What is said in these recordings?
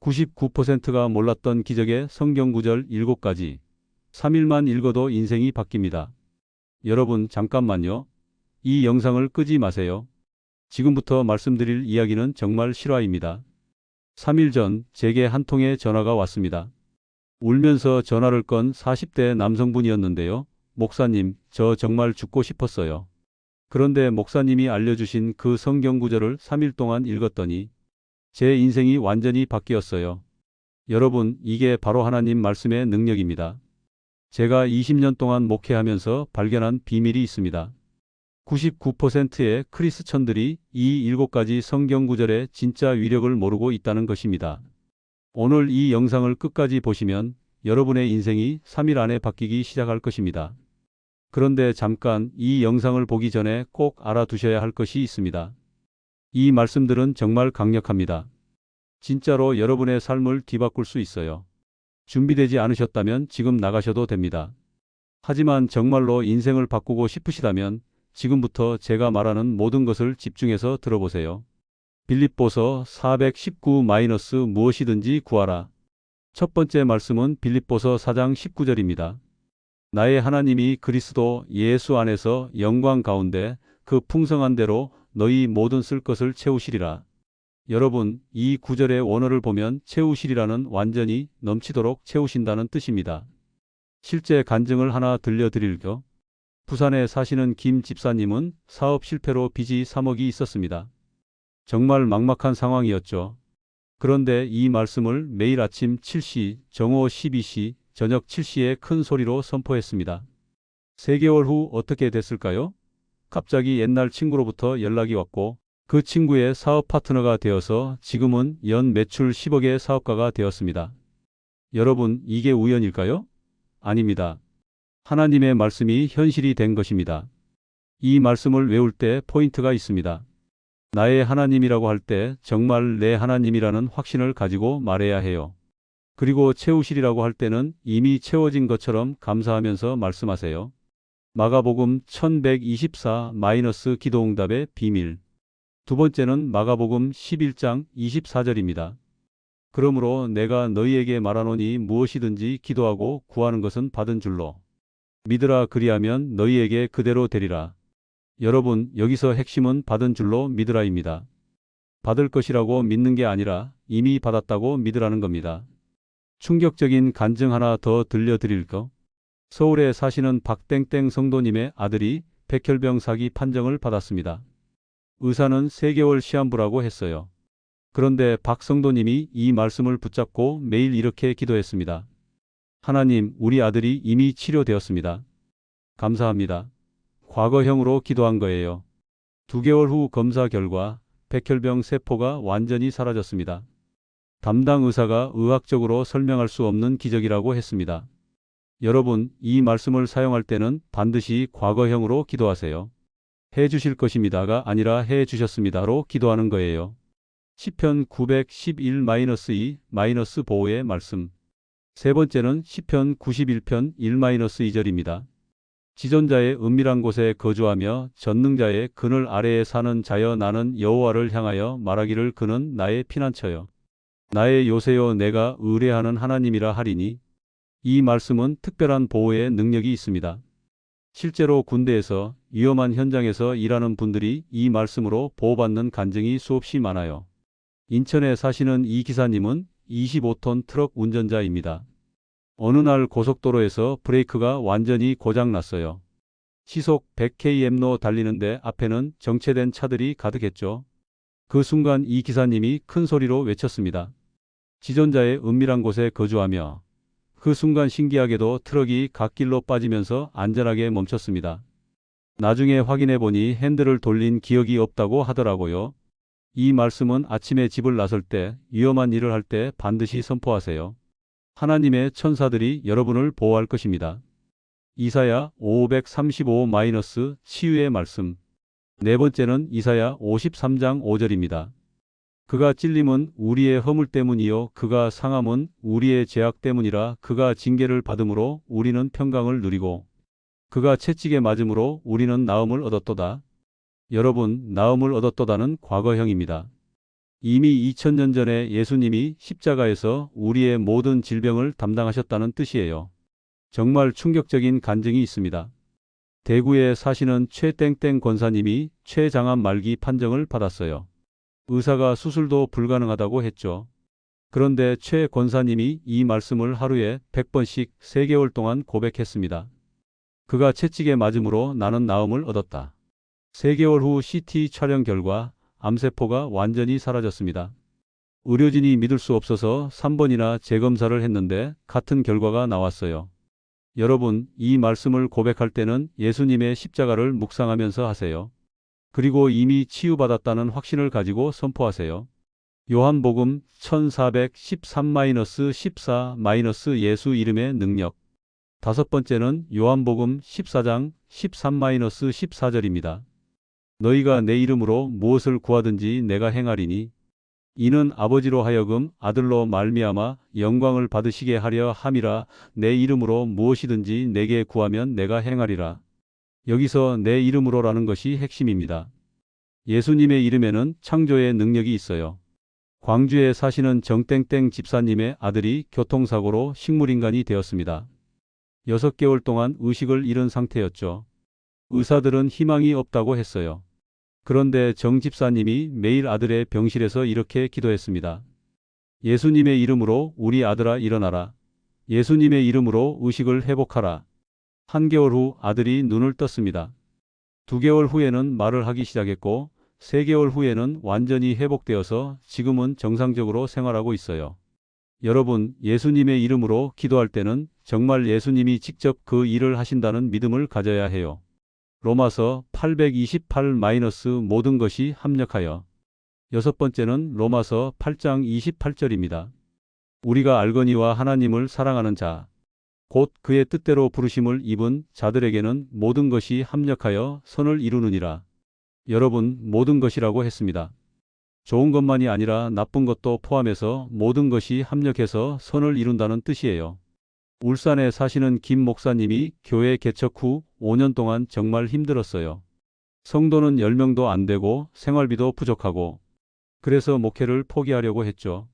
99%가 몰랐던 기적의 성경 구절 7가지. 3일만 읽어도 인생이 바뀝니다. 여러분, 잠깐만요. 이 영상을 끄지 마세요. 지금부터 말씀드릴 이야기는 정말 실화입니다. 3일 전 제게 한 통의 전화가 왔습니다. 울면서 전화를 건 40대 남성분이었는데요. 목사님, 저 정말 죽고 싶었어요. 그런데 목사님이 알려주신 그 성경 구절을 3일 동안 읽었더니 제 인생이 완전히 바뀌었어요. 여러분, 이게 바로 하나님 말씀의 능력입니다. 제가 20년 동안 목회하면서 발견한 비밀이 있습니다. 99%의 크리스천들이 이 7가지 성경 구절의 진짜 위력을 모르고 있다는 것입니다. 오늘 이 영상을 끝까지 보시면 여러분의 인생이 3일 안에 바뀌기 시작할 것입니다. 그런데 잠깐 이 영상을 보기 전에 꼭 알아두셔야 할 것이 있습니다. 이 말씀들은 정말 강력합니다. 진짜로 여러분의 삶을 뒤바꿀 수 있어요. 준비되지 않으셨다면 지금 나가셔도 됩니다. 하지만 정말로 인생을 바꾸고 싶으시다면 지금부터 제가 말하는 모든 것을 집중해서 들어보세요. 빌립보서 419 무엇이든지 구하라. 첫 번째 말씀은 빌립보서 4장 19절입니다. 나의 하나님이 그리스도 예수 안에서 영광 가운데 그 풍성한 대로 너희 모든 쓸 것을 채우시리라. 여러분, 이 구절의 원어를 보면 채우시리라는 완전히 넘치도록 채우신다는 뜻입니다. 실제 간증을 하나 들려드릴게요. 부산에 사시는 김 집사님은 사업 실패로 빚이 3억이 있었습니다. 정말 막막한 상황이었죠. 그런데 이 말씀을 매일 아침 7시, 정오 12시, 저녁 7시에 큰 소리로 선포했습니다. 3개월 후 어떻게 됐을까요? 갑자기 옛날 친구로부터 연락이 왔고 그 친구의 사업 파트너가 되어서 지금은 연 매출 10억의 사업가가 되었습니다. 여러분, 이게 우연일까요? 아닙니다. 하나님의 말씀이 현실이 된 것입니다. 이 말씀을 외울 때 포인트가 있습니다. 나의 하나님이라고 할 때 정말 내 하나님이라는 확신을 가지고 말해야 해요. 그리고 채우시리라고 할 때는 이미 채워진 것처럼 감사하면서 말씀하세요. 마가복음 1124 기도응답의 비밀. 두 번째는 마가복음 11장 24절입니다. 그러므로 내가 너희에게 말하노니 무엇이든지 기도하고 구하는 것은 받은 줄로 믿으라, 그리하면 너희에게 그대로 되리라. 여러분, 여기서 핵심은 받은 줄로 믿으라입니다. 받을 것이라고 믿는 게 아니라 이미 받았다고 믿으라는 겁니다. 충격적인 간증 하나 더 들려드릴까? 서울에 사시는 박땡땡 성도님의 아들이 백혈병 사기 판정을 받았습니다. 의사는 3개월 시한부라고 했어요. 그런데 박 성도님이 이 말씀을 붙잡고 매일 이렇게 기도했습니다. 하나님, 우리 아들이 이미 치료되었습니다. 감사합니다. 과거형으로 기도한 거예요. 2개월 후 검사 결과 백혈병 세포가 완전히 사라졌습니다. 담당 의사가 의학적으로 설명할 수 없는 기적이라고 했습니다. 여러분, 이 말씀을 사용할 때는 반드시 과거형으로 기도하세요. 해 주실 것입니다가 아니라 해 주셨습니다로 기도하는 거예요. 시편 911-2 보호의 말씀. 세 번째는 시편 91편 1-2절입니다. 지존자의 은밀한 곳에 거주하며 전능자의 그늘 아래에 사는 자여, 나는 여호와를 향하여 말하기를 그는 나의 피난처여 나의 요새요 내가 의뢰하는 하나님이라 하리니. 이 말씀은 특별한 보호의 능력이 있습니다. 실제로 군대에서 위험한 현장에서 일하는 분들이 이 말씀으로 보호받는 간증이 수없이 많아요. 인천에 사시는 이 기사님은 25톤 트럭 운전자입니다. 어느 날 고속도로에서 브레이크가 완전히 고장났어요. 시속 100km로 달리는데 앞에는 정체된 차들이 가득했죠. 그 순간 이 기사님이 큰 소리로 외쳤습니다. 지존자의 은밀한 곳에 거주하며. 그 순간 신기하게도 트럭이 갓길로 빠지면서 안전하게 멈췄습니다. 나중에 확인해 보니 핸들을 돌린 기억이 없다고 하더라고요. 이 말씀은 아침에 집을 나설 때, 위험한 일을 할 때 반드시 선포하세요. 하나님의 천사들이 여러분을 보호할 것입니다. 이사야 535 치유의 말씀. 네 번째는 이사야 53장 5절입니다. 그가 찔림은 우리의 허물 때문이요 그가 상함은 우리의 죄악 때문이라. 그가 징계를 받음으로 우리는 평강을 누리고 그가 채찍에 맞음으로 우리는 나음을 얻었도다. 여러분, 나음을 얻었도다는 과거형입니다. 이미 2000년 전에 예수님이 십자가에서 우리의 모든 질병을 담당하셨다는 뜻이에요. 정말 충격적인 간증이 있습니다. 대구에 사시는 최땡땡 권사님이 췌장암 말기 판정을 받았어요. 의사가 수술도 불가능하다고 했죠. 그런데 최 권사님이 이 말씀을 하루에 100번씩 3개월 동안 고백했습니다. 그가 채찍에 맞음으로 나는 나음을 얻었다. 3개월 후 CT 촬영 결과 암세포가 완전히 사라졌습니다. 의료진이 믿을 수 없어서 3번이나 재검사를 했는데 같은 결과가 나왔어요. 여러분, 이 말씀을 고백할 때는 예수님의 십자가를 묵상하면서 하세요. 그리고 이미 치유받았다는 확신을 가지고 선포하세요. 요한복음 1413-14- 예수 이름의 능력. 다섯 번째는 요한복음 14장 13-14절입니다. 너희가 내 이름으로 무엇을 구하든지 내가 행하리니 이는 아버지로 하여금 아들로 말미암아 영광을 받으시게 하려 함이라. 내 이름으로 무엇이든지 내게 구하면 내가 행하리라. 여기서 내 이름으로라는 것이 핵심입니다. 예수님의 이름에는 창조의 능력이 있어요. 광주에 사시는 정땡땡 집사님의 아들이 교통사고로 식물인간이 되었습니다. 6개월 동안 의식을 잃은 상태였죠. 의사들은 희망이 없다고 했어요. 그런데 정 집사님이 매일 아들의 병실에서 이렇게 기도했습니다. 예수님의 이름으로 우리 아들아 일어나라. 예수님의 이름으로 의식을 회복하라. 1개월 후 아들이 눈을 떴습니다. 2개월 후에는 말을 하기 시작했고 3개월 후에는 완전히 회복되어서 지금은 정상적으로 생활하고 있어요. 여러분, 예수님의 이름으로 기도할 때는 정말 예수님이 직접 그 일을 하신다는 믿음을 가져야 해요. 로마서 828- 모든 것이 합력하여. 여섯 번째는 로마서 8장 28절입니다. 우리가 알거니와 하나님을 사랑하는 자, 곧 그의 뜻대로 부르심을 입은 자들에게는 모든 것이 합력하여 선을 이루느니라. 여러분, 모든 것이라고 했습니다. 좋은 것만이 아니라 나쁜 것도 포함해서 모든 것이 합력해서 선을 이룬다는 뜻이에요. 울산에 사시는 김 목사님이 교회 개척 후 5년 동안 정말 힘들었어요. 성도는 10명도 안 되고 생활비도 부족하고 그래서 목회를 포기하려고 했죠.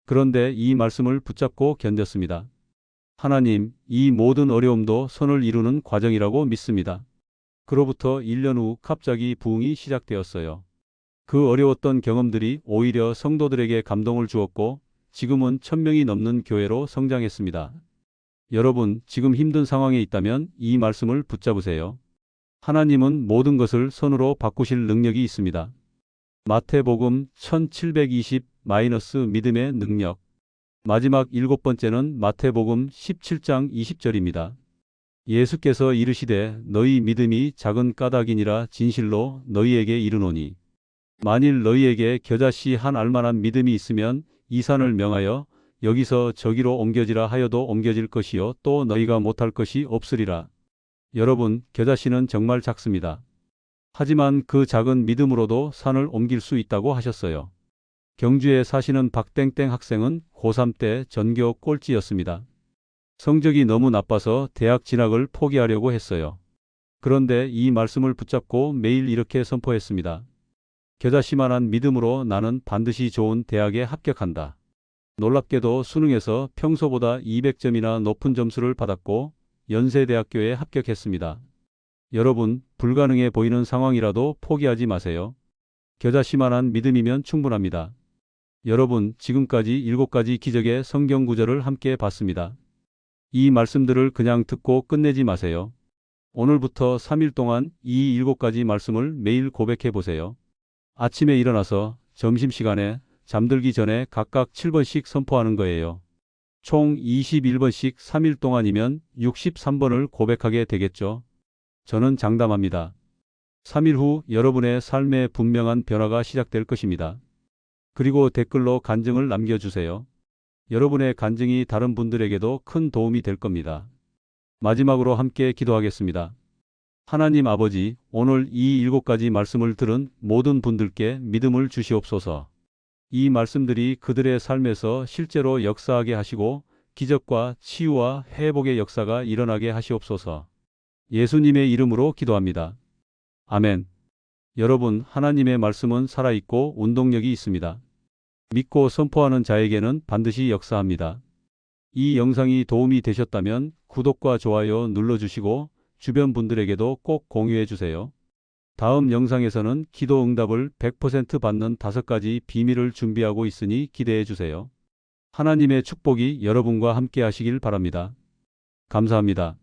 그런데 이 말씀을 붙잡고 견뎠습니다. 하나님, 이 모든 어려움도 선을 이루는 과정이라고 믿습니다. 그로부터 1년 후 갑자기 부흥이 시작되었어요. 그 어려웠던 경험들이 오히려 성도들에게 감동을 주었고 지금은 1000명이 넘는 교회로 성장했습니다. 여러분, 지금 힘든 상황에 있다면 이 말씀을 붙잡으세요. 하나님은 모든 것을 선으로 바꾸실 능력이 있습니다. 마태복음 1720- 믿음의 능력. 마지막 7번째는 마태복음 17장 20절입니다. 예수께서 이르시되 너희 믿음이 작은 까닭이니라 진실로 너희에게 이르노니 만일 너희에게 겨자씨 한 알만한 믿음이 있으면 이 산을 명하여 여기서 저기로 옮겨지라 하여도 옮겨질 것이요 또 너희가 못할 것이 없으리라. 여러분, 겨자씨는 정말 작습니다. 하지만 그 작은 믿음으로도 산을 옮길 수 있다고 하셨어요. 경주에 사시는 박땡땡 학생은 고3 때 전교 꼴찌였습니다. 성적이 너무 나빠서 대학 진학을 포기하려고 했어요. 그런데 이 말씀을 붙잡고 매일 이렇게 선포했습니다. 겨자씨만한 믿음으로 나는 반드시 좋은 대학에 합격한다. 놀랍게도 수능에서 평소보다 200점이나 높은 점수를 받았고 연세대학교에 합격했습니다. 여러분, 불가능해 보이는 상황이라도 포기하지 마세요. 겨자씨만한 믿음이면 충분합니다. 여러분, 지금까지 7가지 기적의 성경 구절을 함께 봤습니다. 이 말씀들을 그냥 듣고 끝내지 마세요. 오늘부터 3일 동안 이 7가지 말씀을 매일 고백해 보세요. 아침에 일어나서 점심시간에 잠들기 전에 각각 7번씩 선포하는 거예요. 총 21번씩 3일 동안이면 63번을 고백하게 되겠죠. 저는 장담합니다. 3일 후 여러분의 삶에 분명한 변화가 시작될 것입니다. 그리고 댓글로 간증을 남겨주세요. 여러분의 간증이 다른 분들에게도 큰 도움이 될 겁니다. 마지막으로 함께 기도하겠습니다. 하나님 아버지, 오늘 이 7가지 말씀을 들은 모든 분들께 믿음을 주시옵소서. 이 말씀들이 그들의 삶에서 실제로 역사하게 하시고 기적과 치유와 회복의 역사가 일어나게 하시옵소서. 예수님의 이름으로 기도합니다. 아멘. 여러분, 하나님의 말씀은 살아있고 운동력이 있습니다. 믿고 선포하는 자에게는 반드시 역사합니다. 이 영상이 도움이 되셨다면 구독과 좋아요 눌러주시고 주변 분들에게도 꼭 공유해 주세요. 다음 영상에서는 기도 응답을 100% 받는 5가지 비밀을 준비하고 있으니 기대해 주세요. 하나님의 축복이 여러분과 함께 하시길 바랍니다. 감사합니다.